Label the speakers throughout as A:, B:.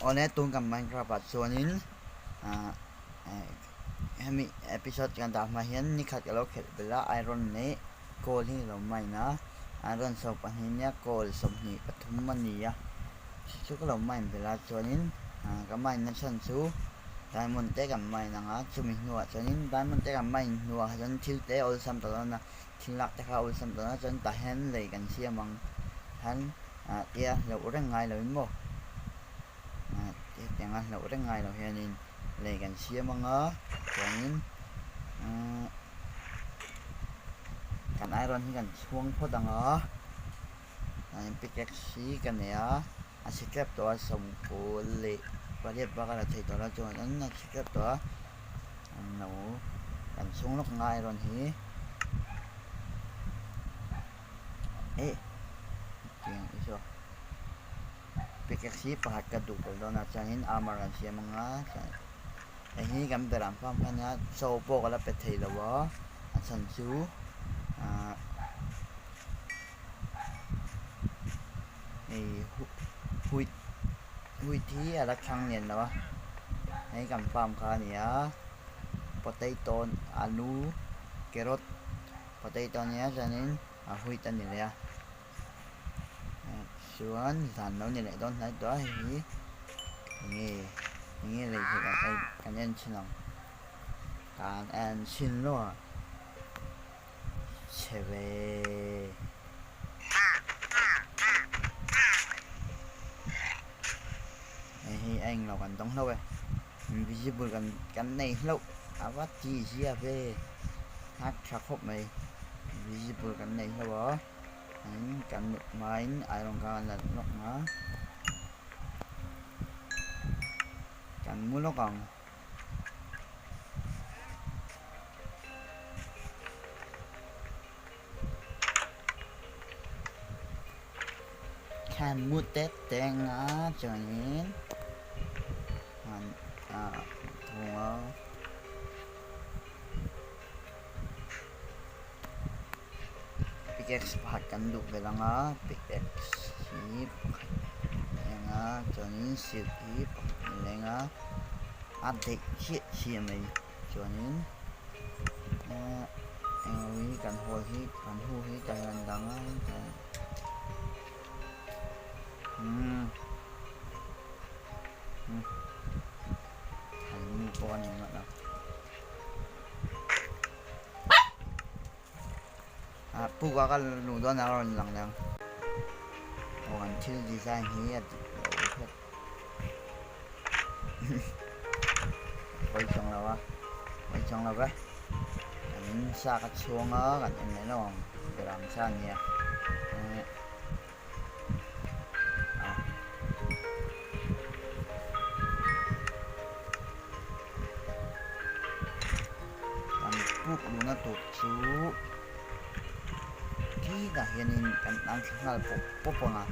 A: Onet tung kam Minecraft at sonin hemi episode kan ta ma hian ni khat lo khel bela iron ne coal hi lo mai na iron so pa hinya coal som ni pathum mania chu ko lo mai bela sonin ka mai na chan chu diamond te kam mai na nga chumi nuwa sonin diamond te kam mai nuwa han thil te ol sam to na thil lak te kha ol sam to na chon ta hen le kan sia mang han tia lo rang ngai lo mo tiếng Anh lỗi ngay rồi hè nhìn lấy gần xia mà ngớ còn cần iron thì cần xuống phốt đằng ngớ pickaxe cần này á scrapตัวส่งcủa lệ và điệp và cái là thầyตัวlà cho nó scrapตัวnó cần xuống lúc ngay rồi thì ê tiếng chưa pickaxe pahat kaduk do na chanin armor an siya mga hi kam beram pam kanya so po kala pethei lawa asan chu hui hui thi ala khang nen lawa hi kam farm kha nia potato anu carrot potato nia chanin hui tan ni ya xuống thành nó như này đó thấy đó thì nghe là cái anh xin lòng càng anh xin luôn sẽ về thì anh là còn đóng lâu rồi visible gần này lâu vắt chi chia về hát khắc phục mày visible gần này lâu đó cạnh một máy iron gun là nó cạnh muốn nó còn can mua tết đen á trời nhé thua pickaxe pahat kan duk belang pickaxe nga chonin silk hi lenga adek chi mai chonin wi kan hu hi ta han dang mu con này mà puga ka ludo na ron lang lang o until design here quay trong là cái anh xa cắt xuống á cảnh em này nó để làm sao nhỉ anh pup luôn nó tụt xuống khi đã hiện in cảnh đang khá là bốc vào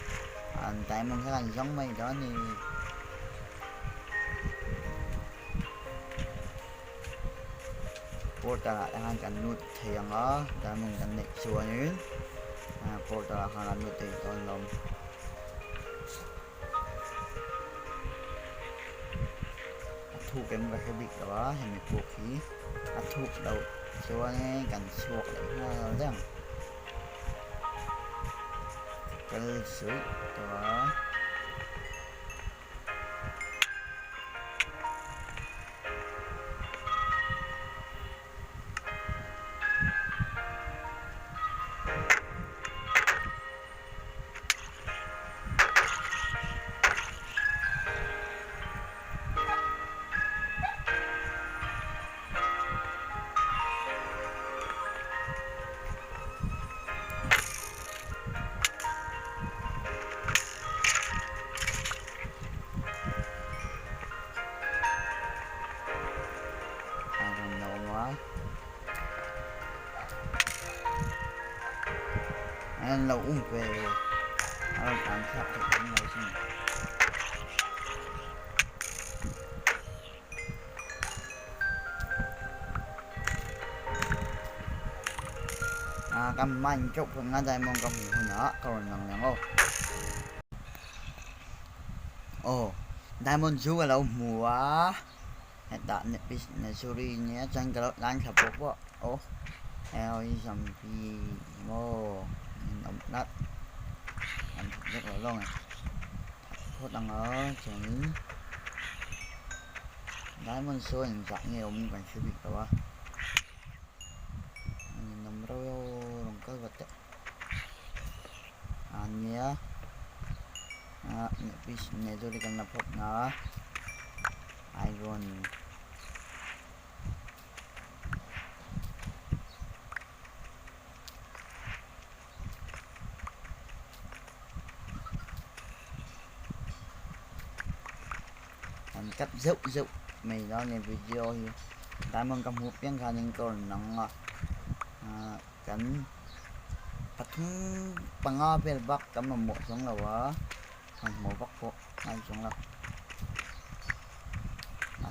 A: tại mình sẽ làm giống mày đó thì portal đang cảnh nút thiền đó tại mình cảnh này xua nhứ portal hàng là nút thì còn lòng thu cái một cái bị đó thì mình buộc khí thu đầu xua nghe cảnh xua lại đấy cái sữa đó anh lâu về anh cảm giác thì cũng lâu xin cầm mạnh chụp ngay đây mong cầm nữa còn nặng nặng ô diamond chú cái lâu mùa hiện tại nè bis nè suri nhé chân cái lâu đang khập bốc quá ô eo dầm pi mô ông đất anh rất là lâu này phốt đang ở chừng diamond số hình dạng nhiều mình còn chưa bị đâu nằm đâu đồng cơ vật anh nhé nè bis nè suri kan là phốt ngã iron cách dụ mình đó nghe video thì cảm ơn công hút tiếng kha nhưng còn nặng cảnh thật bằng ngõ về bắc cắm mà một xuống là quá thành một bắc bộ ngay xuống là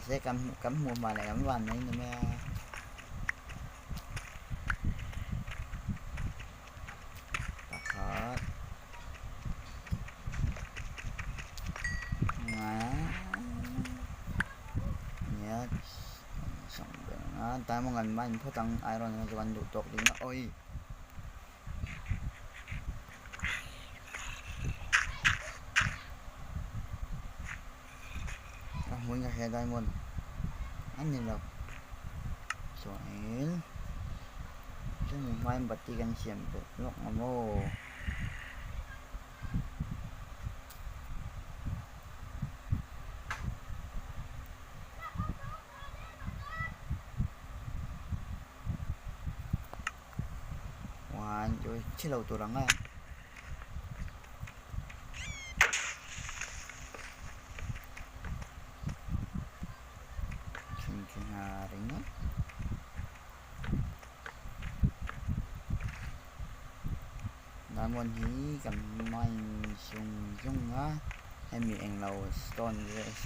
A: sẽ cắm một bài này cắm vàng đấy nữa mẹ tắt hết nhớ xong đó tại một ngành bánh phải tăng iron cho anh đủ tốt đi nó ôi muốn cái hệ diamond anh nhìn đâu xoáy chứ mình mai bật đi gần xiêm được lúc mà mô rồi chế đầu tôi đắng chuyện hà đấy nhá diamond hí cầm mai sung dung á hay mình ăn lầu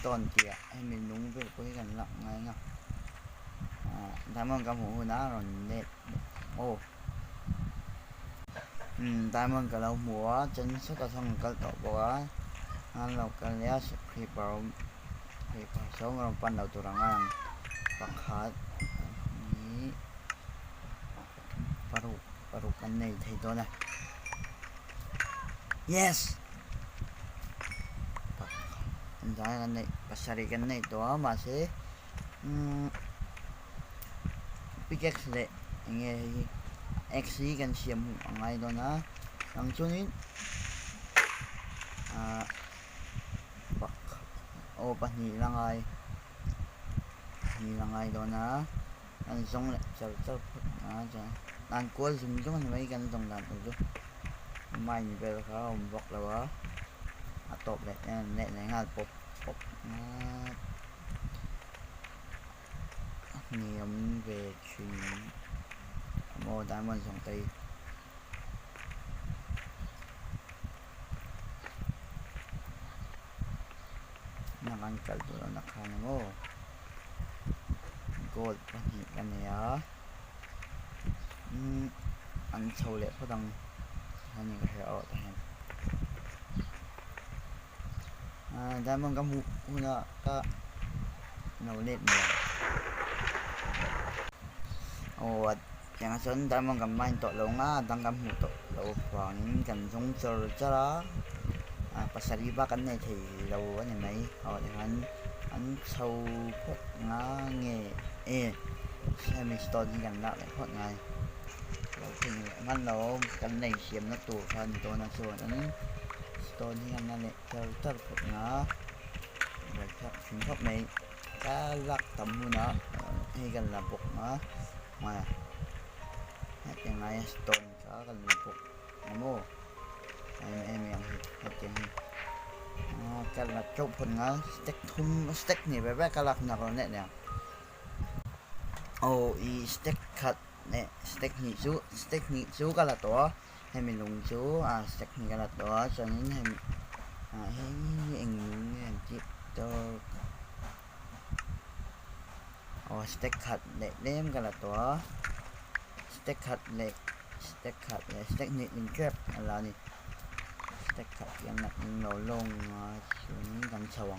A: stone kìa hay mình đúng với cái gần lặng ngay nha diamond cầm hũ đá rồi đẹp ô diamond cả lâu múa chân xuất ra xong cái tổ quá anh lộc cái lẽ khi bảo số người ban đầu tụi rằng ăn bạc hết ní baru cái này thì tôi này yes anh thấy cái này pasari cái này đó mà sẽ pickaxe đấy nghe XC kan siya mo ang idol na ang sunin bak o pa ni lang idol na ang song chal ang call sum jo man may kan tong dan to mai ni pero ka bok lawa atop le ne ngal pop niệm về chuyện mô diamond dòng tây nakan kaldo na nakana mo gold pahit ka niya ang sole po tang haning kaheo tahan diamond kamu una ka naulit mo at yang son diamond kamay to lo nga dang kamu to lo phang kan song sơ chara pasariba kan này thì lâu anh này thì anh sâu phốt ngá nghe xem mình store đi gần lại phốt này thì ngăn nó cái này xiêm nó tủ phần tôi nó sửa nó store đi gần lại theo tất phốt ngá rồi các chuyến phốt này cá lắc tầm mua nó hay gần là bột nó mà hết cái này stone cá gần là bột mua em hết cái cái là chụp phần ngá stick này với cái lạc nào nè nè stick cut nè stick nhị chú cái là to hay mình dùng chú stick nhị cái là to cho nên hay anh chip cho stick cut để đem cái là to stick cut này stick nhị mình kẹp là này stick cut yang nặng nổ lông xuống gần sầu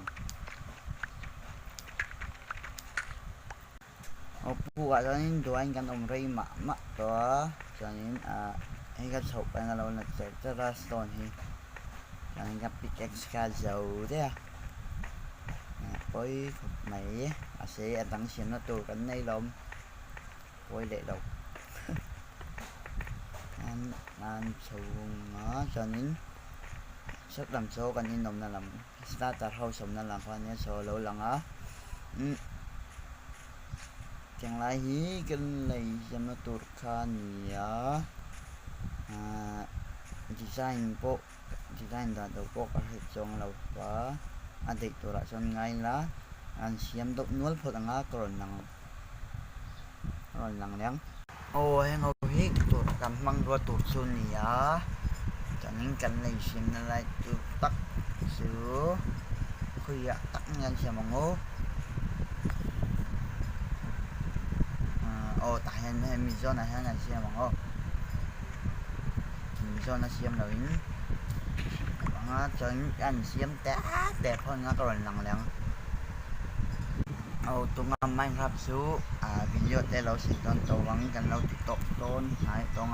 A: Opo cho nên tụi anh kan om rei ma to cho nên anh kan sầu anh lâu là sẽ ra stone hi cho nên kan pickaxe ka dầu thế à với mày sẽ tăng xem nó tụi cái này lắm với để đâu anh sầu nó cho nên sắp làm số kan in nồng là làm starter house sum là làm quan nhé số lỗ lần á chẳng lại hí cái này xem nó tụt khan nhá design dan đầu có cái trong lâu quá anh thấy tụi lại trong ngay lá anh xem đốt nuốt phật ngã rồi nặng nhang ôi ngồi hít tụt cầm măng rồi tụt xuân nhá cho nên cái này xem nó lại tụt tắt sữa khi tắt nhanh xem mà ngố tại hình mình do này hay là xem mà ngố mình do nó xem rồi cho anh xem đẹp hơn nó còn nặng lắm tụi ngắm Minecraft số video để lâu xin tôn tổ vắng gần lâu tiktok tôn hãy tôn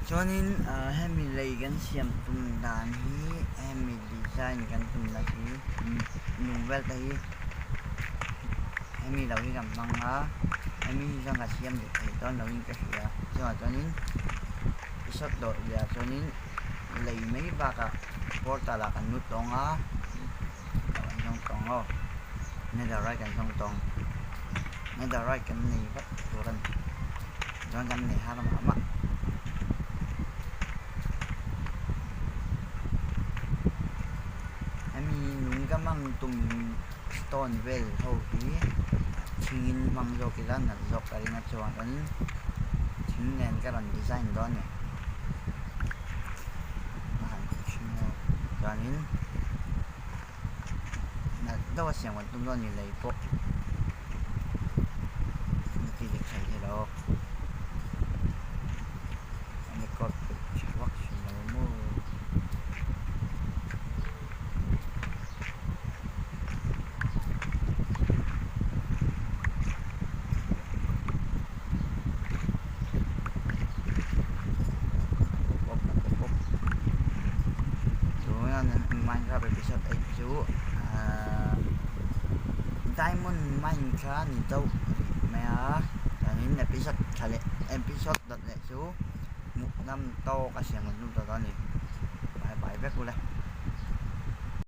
A: cho nên em mình lấy gần xem tụi đàn hi em mình design gần tụi là gì nung vel đây em mình lâu đi làm băng á em mình cho ngài xem được thì tôn lâu những cái gì cho nên sắp đội giờ cho nên lấy mấy ba cả porta là cái nút tông á trong tông không nên là right kan tông nên là right kan này bắt đồกันchoกันnày hai làm ấm em mình cái măng tùng stone về hầu tí xin măng vô cái đó là dọc cái này cho anh chính nên cái lần design đó này cho nên đâu xem một tung như lấy bộ thì được thấy thế đó anh có hoặc là mua Minecraft episode 8 chú Diamond Minecraft ni đâu mẹ cho nên episode đợt này chú một năm to cả xem một lúc đó này bài bài vét cô đây